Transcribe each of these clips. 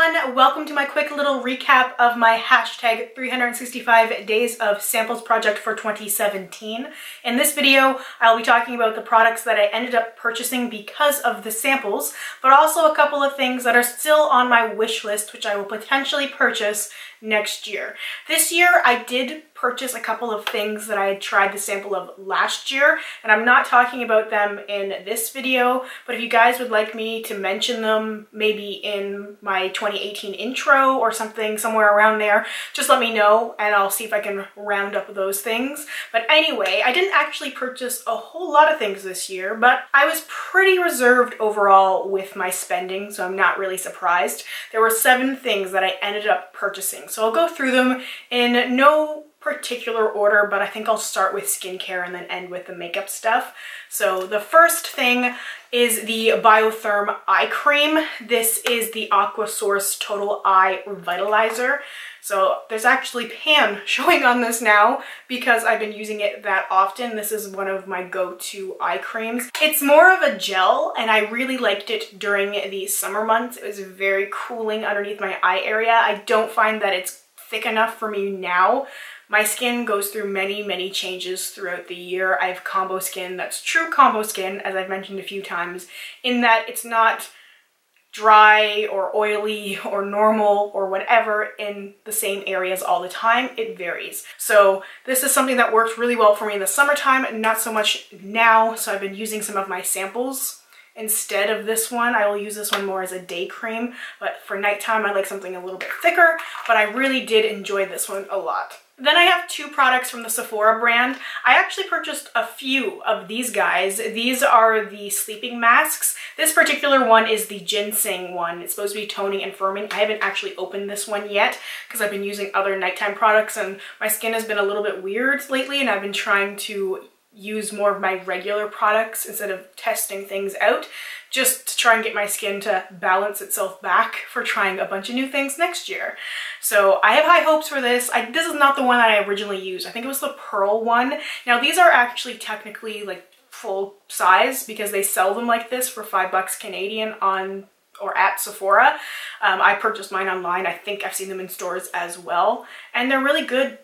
everyone, welcome to my quick little recap of my hashtag 365 days of samples project for 2017. In this video, I'll be talking about the products that I ended up purchasing because of the samples, but also a couple of things that are still on my wish list, which I will potentially purchase next year. This year, I did purchase a couple of things that I had tried the sample of last year, and I'm not talking about them in this video, but if you guys would like me to mention them maybe in my 2018 intro or something, somewhere around there, just let me know and I'll see if I can round up those things. But anyway, I didn't actually purchase a whole lot of things this year, but I was pretty reserved overall with my spending, so I'm not really surprised. There were 7 things that I ended up purchasing, so I'll go through them in no particular order, but I think I'll start with skincare and then end with the makeup stuff. So the first thing is the Biotherm Eye Cream. This is the Aquasource Total Eye Revitalizer. So there's actually pan showing on this now because I've been using it that often. This is one of my go-to eye creams. It's more of a gel and I really liked it during the summer months. It was very cooling underneath my eye area. I don't find that it's thick enough for me now. My skin goes through many changes throughout the year. I have combo skin that's true combo skin, as I've mentioned a few times, in that it's not dry or oily or normal or whatever in the same areas all the time. It varies. So this is something that worked really well for me in the summertime and not so much now. So I've been using some of my samples instead of this one. I will use this one more as a day cream, but for nighttime I like something a little bit thicker, but I really did enjoy this one a lot. Then I have 2 products from the Sephora brand. I actually purchased a few of these guys. These are the sleeping masks. This particular one is the ginseng one. It's supposed to be toning and firming. I haven't actually opened this one yet because I've been using other nighttime products and my skin has been a little bit weird lately and I've been trying to use more of my regular products instead of testing things out, just to try and get my skin to balance itself back for trying a bunch of new things next year. So I have high hopes for this. This is not the one that I originally used. I think it was the pearl one. Now these are actually technically like full size because they sell them like this for $5 Canadian on or at Sephora. I purchased mine online. I think I've seen them in stores as well. And they're really good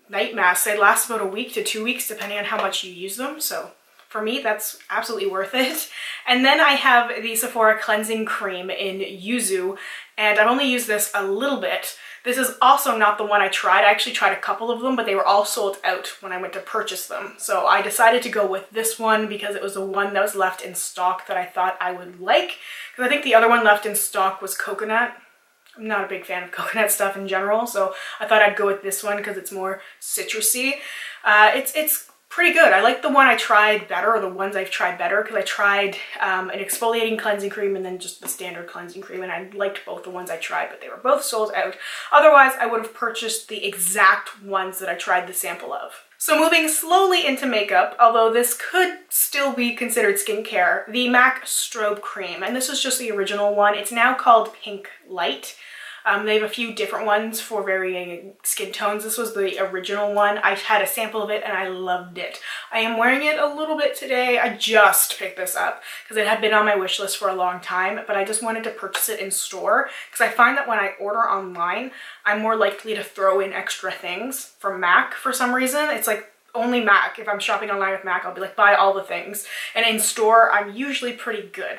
night masks. They last about a week to 2 weeks depending on how much you use them. So for me, that's absolutely worth it. And then I have the Sephora Cleansing Cream in Yuzu, and I've only used this a little bit. This is also not the one I tried. I actually tried a couple of them, but they were all sold out when I went to purchase them. So I decided to go with this one because it was the one that was left in stock that I thought I would like. Because I think the other one left in stock was coconut. I'm not a big fan of coconut stuff in general, so I thought I'd go with this one because it's more citrusy. It's pretty good. I like the one I tried better, or the ones I've tried better, because I tried an exfoliating cleansing cream and then just the standard cleansing cream, and I liked both the ones I tried, but they were both sold out. Otherwise, I would have purchased the exact ones that I tried the sample of. So moving slowly into makeup, although this could still be considered skincare, the MAC Strobe Cream, and this is just the original one. It's now called Pink Light. They have a few different ones for varying skin tones. This was the original one. I had a sample of it and I loved it. I am wearing it a little bit today. I just picked this up because it had been on my wish list for a long time, but I just wanted to purchase it in store because I find that when I order online, I'm more likely to throw in extra things from MAC for some reason. It's like only MAC. If I'm shopping online with MAC, I'll be like, buy all the things. And in store, I'm usually pretty good.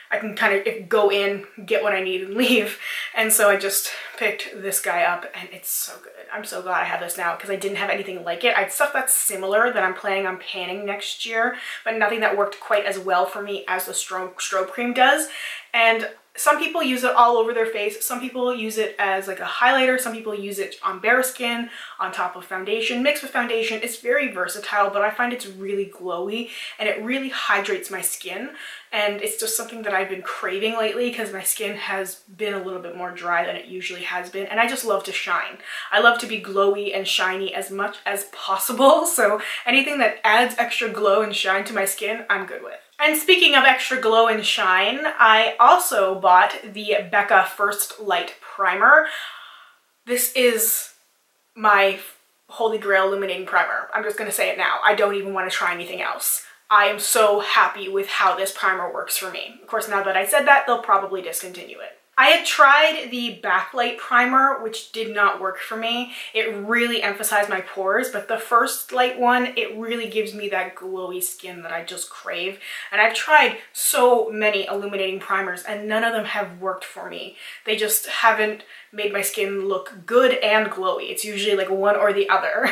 I can kind of go in, get what I need, and leave. And so I just picked this guy up, and it's so good. I'm so glad I have this now because I didn't have anything like it. I had stuff that's similar that I'm planning on panning next year, but nothing that worked quite as well for me as the Strobe Cream does. And some people use it all over their face. Some people use it as like a highlighter. Some people use it on bare skin, on top of foundation, mixed with foundation. It's very versatile, but I find it's really glowy and it really hydrates my skin. And it's just something that I've been craving lately because my skin has been a little bit more dry than it usually has been. And I just love to shine. I love to be glowy and shiny as much as possible. So anything that adds extra glow and shine to my skin, I'm good with. And speaking of extra glow and shine, I also bought the Becca First Light Primer. This is my holy grail illuminating primer. I'm just going to say it now. I don't even want to try anything else. I am so happy with how this primer works for me. Of course, now that I said that, they'll probably discontinue it. I had tried the backlight primer, which did not work for me. It really emphasized my pores, but the first light one, it really gives me that glowy skin that I just crave. And I've tried so many illuminating primers and none of them have worked for me. They just haven't made my skin look good and glowy. It's usually like one or the other.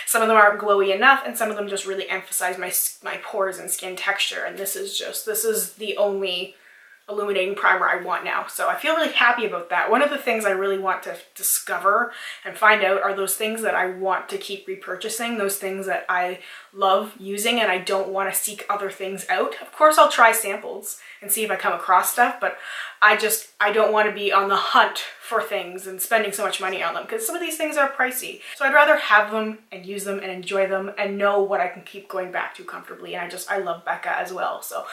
Some of them aren't glowy enough and some of them just really emphasize my pores and skin texture. And this is the only illuminating primer I want now. So I feel really happy about that. One of the things I really want to discover and find out are those things that I want to keep repurchasing, those things that I love using and I don't want to seek other things out. Of course, I'll try samples and see if I come across stuff, but I don't want to be on the hunt for things and spending so much money on them because some of these things are pricey. So I'd rather have them and use them and enjoy them and know what I can keep going back to comfortably. And I love Becca as well. So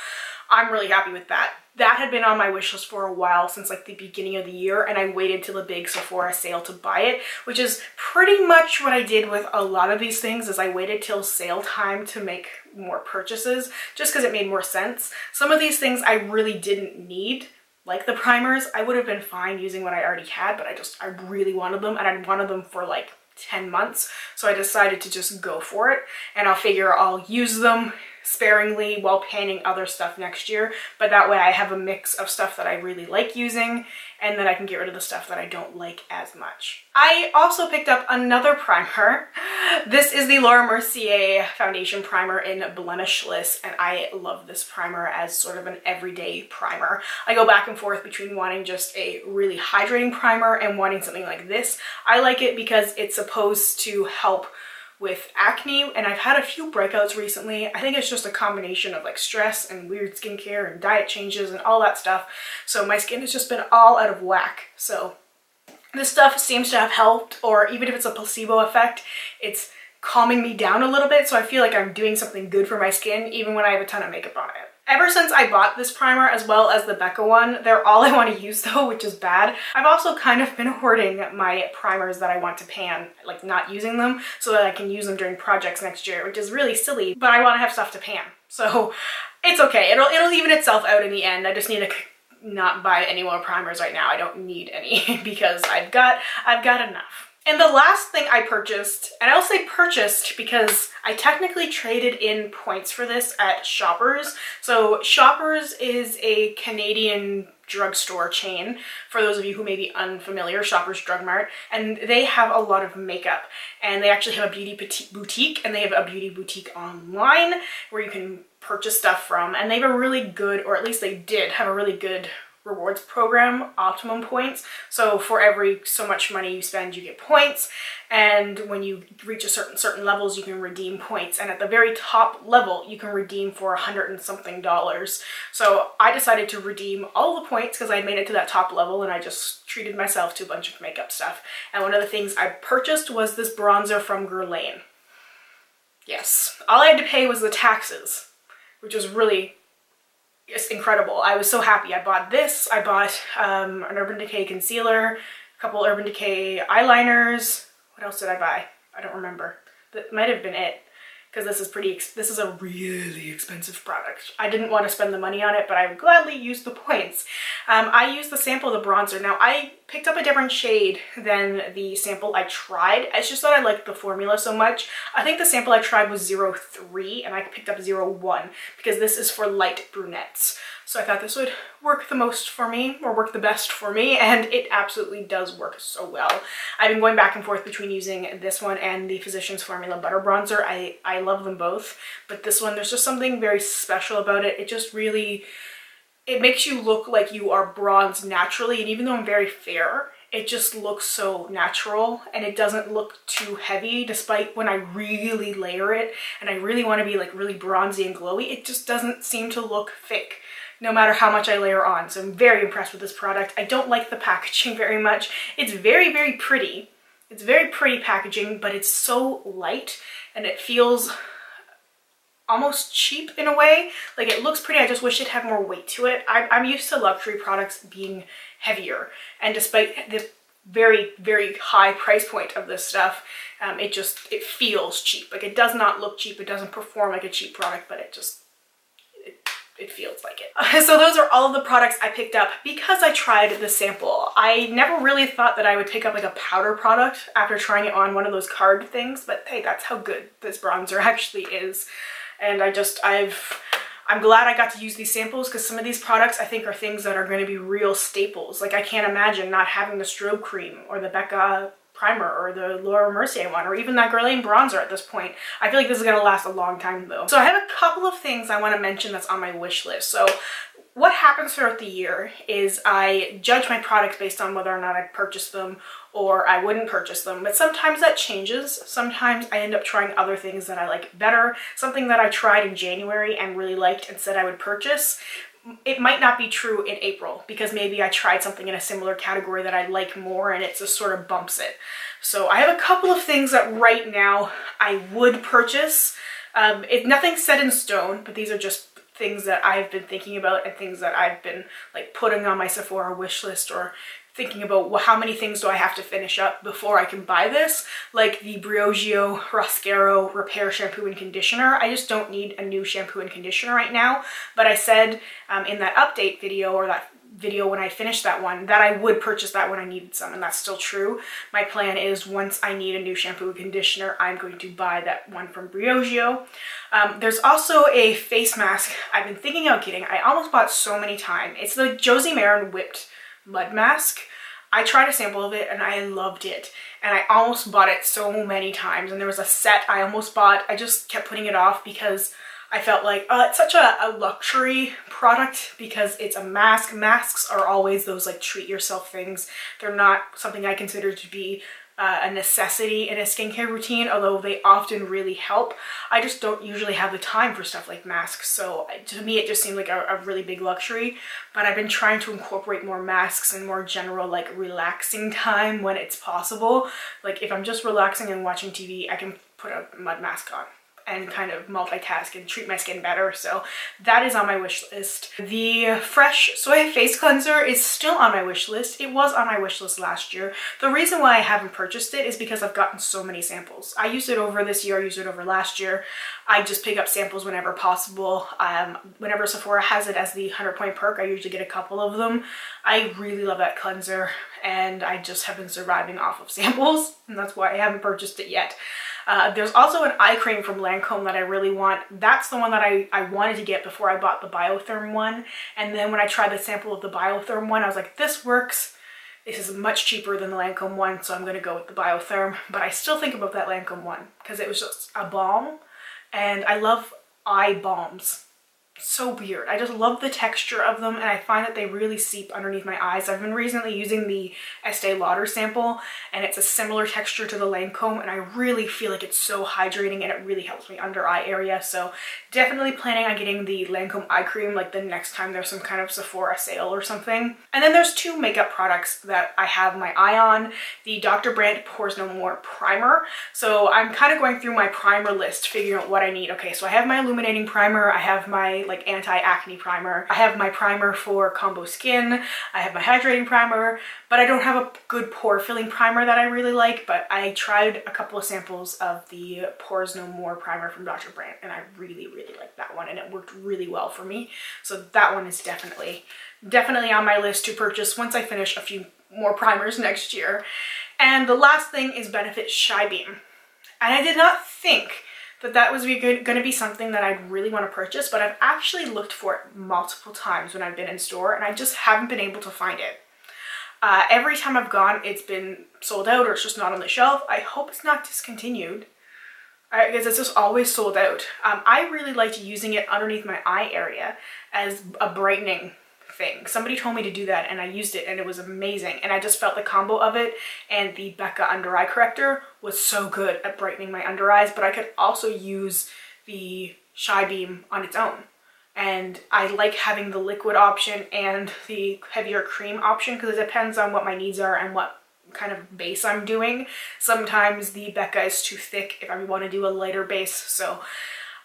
I'm really happy with that. That had been on my wish list for a while, since like the beginning of the year, and I waited till the big Sephora sale to buy it, which is pretty much what I did with a lot of these things, is I waited till sale time to make more purchases, just because it made more sense. Some of these things I really didn't need, like the primers. I would have been fine using what I already had, but I really wanted them, and I wanted them for like 10 months, so I decided to just go for it, and I'll use them sparingly while panning other stuff next year, but that way I have a mix of stuff that I really like using and then I can get rid of the stuff that I don't like as much. I also picked up another primer. This is the Laura Mercier foundation primer in Blemish-less, and I love this primer as sort of an everyday primer. I go back and forth between wanting just a really hydrating primer and wanting something like this. I like it because it's supposed to help with acne, and I've had a few breakouts recently. I think it's just a combination of like stress and weird skincare and diet changes and all that stuff. So my skin has just been all out of whack. So this stuff seems to have helped, or even if it's a placebo effect, it's calming me down a little bit, so I feel like I'm doing something good for my skin even when I have a ton of makeup on it. Ever since I bought this primer, as well as the Becca one, they're all I want to use though, which is bad. I've also kind of been hoarding my primers that I want to pan, like not using them, so that I can use them during projects next year, which is really silly, but I want to have stuff to pan. So it's okay, it'll even itself out in the end. I just need to not buy any more primers right now. I don't need any because I've got enough. And the last thing I purchased, and I'll say purchased because I technically traded in points for this at Shoppers. So Shoppers is a Canadian drugstore chain, for those of you who may be unfamiliar, Shoppers Drug Mart, and they have a lot of makeup, and they actually have a beauty boutique, and they have a beauty boutique online where you can purchase stuff from, and they have a really good, or at least they did have a really good rewards program, optimum points. So for every so much money you spend, you get points, and when you reach a certain levels, you can redeem points, and at the very top level you can redeem for $100 and something. So I decided to redeem all the points because I made it to that top level, and I just treated myself to a bunch of makeup stuff. And one of the things I purchased was this bronzer from Guerlain. Yes, all I had to pay was the taxes, which was really it's incredible. I was so happy. I bought this. I bought an Urban Decay concealer, a couple Urban Decay eyeliners. What else did I buy? I don't remember. That might have been it, because this is a really expensive product. I didn't want to spend the money on it, but I would gladly use the points. I used the sample of the bronzer. Now, I picked up a different shade than the sample I tried. It's just that I liked the formula so much. I think the sample I tried was 03, and I picked up 01 because this is for light brunettes. So I thought this would work the most for me, or work the best for me, and it absolutely does work so well. I've been going back and forth between using this one and the Physicians Formula Butter Bronzer. I love them both, but this one, there's just something very special about it. It just really, it makes you look like you are bronzed naturally, and even though I'm very fair, it just looks so natural, and it doesn't look too heavy, despite when I really layer it and I really want to be like really bronzy and glowy, it just doesn't seem to look fake, no matter how much I layer on. So I'm very impressed with this product. I don't like the packaging very much. It's very, very pretty. It's very pretty packaging, but it's so light and it feels almost cheap in a way. Like, it looks pretty, I just wish it had more weight to it. I'm used to luxury products being heavier, and despite the very, very high price point of this stuff, it feels cheap. Like, it does not look cheap, it doesn't perform like a cheap product, but it feels like it. So those are all of the products I picked up because I tried the sample. I never really thought that I would pick up like a powder product after trying it on one of those card things, but hey, that's how good this bronzer actually is. And I'm glad I got to use these samples because some of these products I think are things that are going to be real staples. Like I can't imagine not having the Strobe Cream or the Becca primer or the Mercier one or even that Guerlain bronzer at this point. I feel like this is going to last a long time though. So I have a couple of things I want to mention that's on my wish list. So what happens throughout the year is I judge my products based on whether or not I purchase them or I wouldn't purchase them, but sometimes that changes. Sometimes I end up trying other things that I like better. Something that I tried in January and really liked and said I would purchase, it might not be true in April because maybe I tried something in a similar category that I like more and it just sort of bumps it. So I have a couple of things that right now I would purchase. Nothing's set in stone, but these are just things that I've been thinking about and things that I've been like putting on my Sephora wish list or thinking about, well, how many things do I have to finish up before I can buy this? Like the Briogeo Roscaro Repair Shampoo and Conditioner. I just don't need a new shampoo and conditioner right now. But I said in that update video or that video when I finished that one that I would purchase that when I needed some, and that's still true. My plan is once I need a new shampoo and conditioner, I'm going to buy that one from Briogeo. There's also a face mask I've been thinking about getting. I almost bought so many times. It's the Josie Maran Whipped Mud Mask. I tried a sample of it and I loved it. And I almost bought it so many times. And there was a set I almost bought. I just kept putting it off because I felt like, it's such a luxury product because it's a mask. Masks are always those like treat yourself things. They're not something I consider to be a necessity in a skincare routine, although they often really help. I just don't usually have the time for stuff like masks, so to me it just seemed like a really big luxury. But I've been trying to incorporate more masks and more general like relaxing time when it's possible. Like if I'm just relaxing and watching TV, I can put a mud mask on and kind of multitask and treat my skin better. So that is on my wish list. The Fresh Soy Face Cleanser is still on my wish list. It was on my wish list last year. The reason why I haven't purchased it is because I've gotten so many samples. I used it over this year, I used it over last year. I just pick up samples whenever possible. Whenever Sephora has it as the 100-point perk, I usually get a couple of them. I really love that cleanser and I just have been surviving off of samples, and that's why I haven't purchased it yet. There's also an eye cream from Lancome that I really want. That's the one that I wanted to get before I bought the Biotherm one. And then when I tried the sample of the Biotherm one, I was like, this works. This is much cheaper than the Lancome one, so I'm going to go with the Biotherm. But I still think about that Lancome one because it was just a balm. And I love eye balms. So weird. I just love the texture of them and I find that they really seep underneath my eyes. I've been recently using the Estee Lauder sample and it's a similar texture to the Lancome and I really feel like it's so hydrating and it really helps me under eye area. So definitely planning on getting the Lancome eye cream like the next time there's some kind of Sephora sale or something. And then there's two makeup products that I have my eye on. The Dr. Brandt Pores No More primer. So I'm kind of going through my primer list figuring out what I need. Okay, so I have my illuminating primer, I have my like anti-acne primer, I have my primer for combo skin, I have my hydrating primer, but I don't have a good pore filling primer that I really like. But I tried a couple of samples of the Pores No More primer from Dr. Brandt and I really like that one and it worked really well for me. So that one is definitely on my list to purchase once I finish a few more primers next year. And the last thing is Benefit Shy Beam. And I did not think that was going to be something that I'd really want to purchase, but I've actually looked for it multiple times when I've been in store and I just haven't been able to find it. Every time I've gone, it's been sold out or it's just not on the shelf. I hope it's not discontinued because it's just always sold out. I really liked using it underneath my eye area as a brightening thing. Somebody told me to do that and I used it and it was amazing, and I just felt the combo of it and the Becca under eye corrector was so good at brightening my under eyes. But I could also use the Shy Beam on its own, and I like having the liquid option and the heavier cream option because it depends on what my needs are and what kind of base I'm doing. Sometimes the Becca is too thick if I want to do a lighter base, so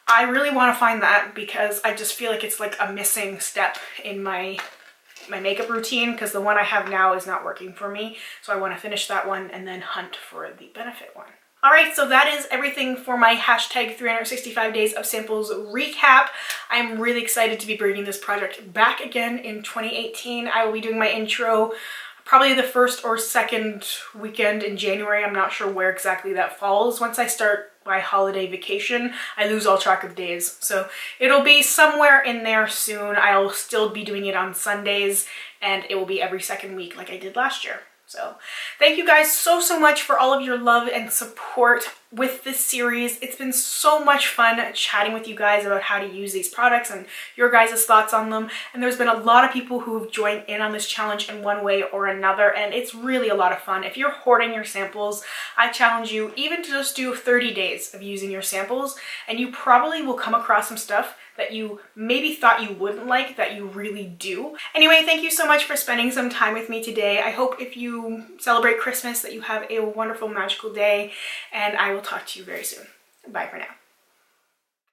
I really want to find that because I just feel like it's like a missing step in my makeup routine because the one I have now is not working for me. So I want to finish that one and then hunt for the Benefit one. Alright, so that is everything for my hashtag 365 days of samples recap. I'm really excited to be bringing this project back again in 2018. I will be doing my intro probably the first or second weekend in January. I'm not sure where exactly that falls. Once I start my holiday vacation, I lose all track of days. So it'll be somewhere in there soon. I'll still be doing it on Sundays, and it will be every second week like I did last year. So thank you guys so much for all of your love and support with this series. It's been so much fun chatting with you guys about how to use these products and your guys' thoughts on them. And there's been a lot of people who've joined in on this challenge in one way or another, and it's really a lot of fun. If you're hoarding your samples, I challenge you even to just do 30 days of using your samples, and you probably will come across some stuff that you maybe thought you wouldn't like that you really do. Anyway, thank you so much for spending some time with me today. I hope if you celebrate Christmas that you have a wonderful, magical day, and I will talk to you very soon. Bye for now.